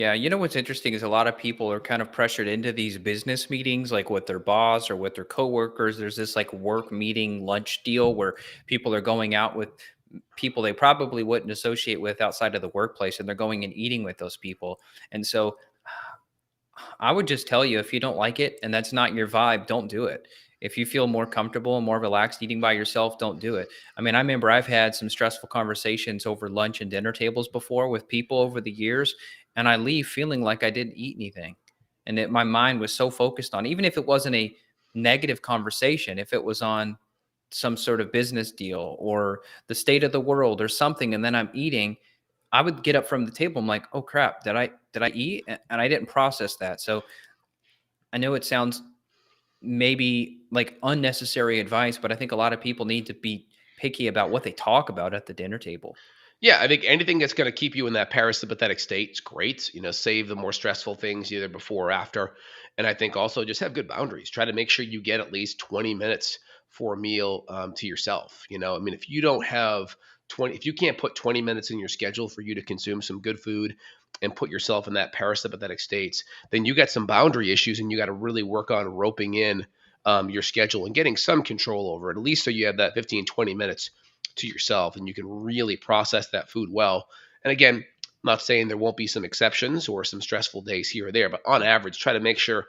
Yeah, you know what's interesting is a lot of people are kind of pressured into these business meetings, like with their boss or with their coworkers. There's this like work meeting lunch deal where people are going out with people they probably wouldn't associate with outside of the workplace, and they're going and eating with those people. And so I would just tell you, if you don't like it and that's not your vibe, don't do it. If you feel more comfortable and more relaxed eating by yourself, don't do it. I mean, I remember I've had some stressful conversations over lunch and dinner tables before with people over the years, and I leave feeling like I didn't eat anything. And that my mind was so focused on, even if it wasn't a negative conversation, if it was on some sort of business deal or the state of the world or something, and then I'm eating, I would get up from the table. I'm like, oh crap, did I eat? And I didn't process that. So I know it sounds maybe like unnecessary advice, but I think a lot of people need to be picky about what they talk about at the dinner table. Yeah, I think anything that's going to keep you in that parasympathetic state is great. Save the more stressful things either before or after. And I think also just have good boundaries. Try to make sure you get at least 20 minutes for a meal to yourself. I mean, if you don't have 20, if you can't put 20 minutes in your schedule for you to consume some good food and put yourself in that parasympathetic states, then you got some boundary issues and you got to really work on roping in your schedule and getting some control over it, at least so you have that 15, 20 minutes to yourself and you can really process that food well. And again, I'm not saying there won't be some exceptions or some stressful days here or there, but on average, try to make sure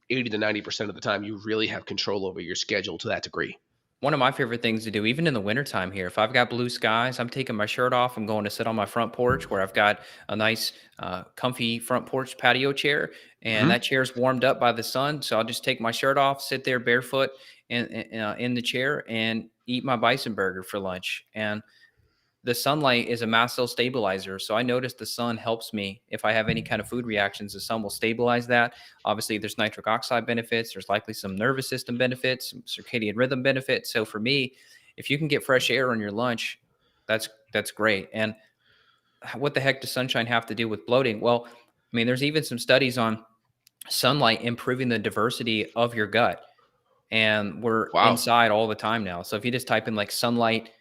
80 to 90% of the time you really have control over your schedule to that degree. One of my favorite things to do, even in the wintertime here, if I've got blue skies, I'm taking my shirt off. I'm going to sit on my front porch where I've got a nice, comfy front porch patio chair, and Mhm. that chair's warmed up by the sun. So I'll just take my shirt off, sit there barefoot in the chair, and eat my bison burger for lunch. And the sunlight is a mast cell stabilizer. So I notice the sun helps me if I have any kind of food reactions. The sun will stabilize that. Obviously, there's nitric oxide benefits. There's likely some nervous system benefits, some circadian rhythm benefits. So for me, if you can get fresh air on your lunch, that's great. And what the heck does sunshine have to do with bloating? Well, I mean, there's even some studies on sunlight improving the diversity of your gut, and we're Wow. inside all the time now. So if you just type in like sunlight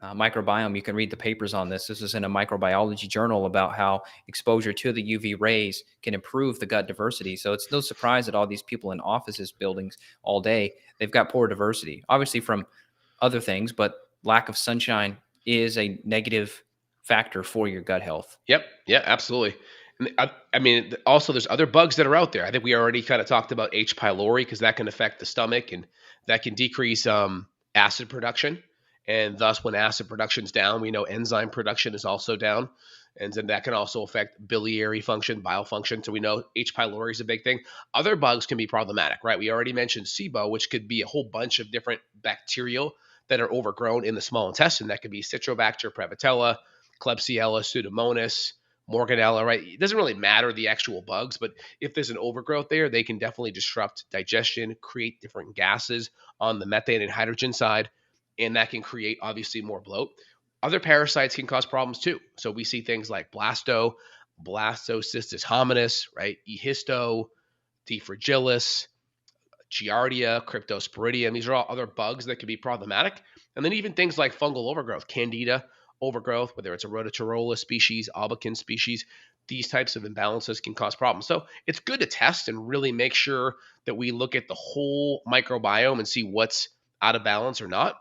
microbiome, you can read the papers on this. This is in a microbiology journal about how exposure to the UV rays can improve the gut diversity. So it's no surprise that all these people in offices buildings all day, they've got poor diversity, obviously from other things, but lack of sunshine is a negative factor for your gut health. Yep. Yeah, absolutely. And I mean, also there's other bugs that are out there. I think we already kind of talked about H. pylori because that can affect the stomach and that can decrease acid production. And thus, when acid production's down, we know enzyme production is also down. And then that can also affect biliary function, bile function. So we know H. pylori is a big thing. Other bugs can be problematic, right? We already mentioned SIBO, which could be a whole bunch of different bacterial that are overgrown in the small intestine. That could be Citrobacter prevotella, Klebsiella, Pseudomonas, Morganella, right? It doesn't really matter the actual bugs, but if there's an overgrowth there, they can definitely disrupt digestion, create different gases on the methane and hydrogen side, and that can create obviously more bloat. Other parasites can cause problems too. So we see things like Blastocystis hominis, right? Ehisto, D. fragilis, Giardia, Cryptosporidium. These are all other bugs that can be problematic. And then even things like fungal overgrowth, Candida overgrowth, whether it's a Rhodotorula species, albicans species, these types of imbalances can cause problems. So it's good to test and really make sure that we look at the whole microbiome and see what's out of balance or not.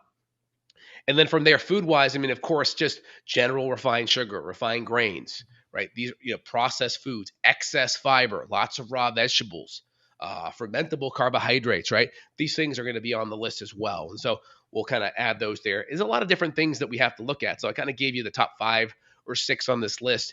And then from there, food wise, I mean, of course, just general refined sugar, refined grains, right? These, processed foods, excess fiber, lots of raw vegetables, fermentable carbohydrates, right? These things are going to be on the list as well. And so we'll kind of add those there. There's a lot of different things that we have to look at. So I kind of gave you the top 5 or 6 on this list.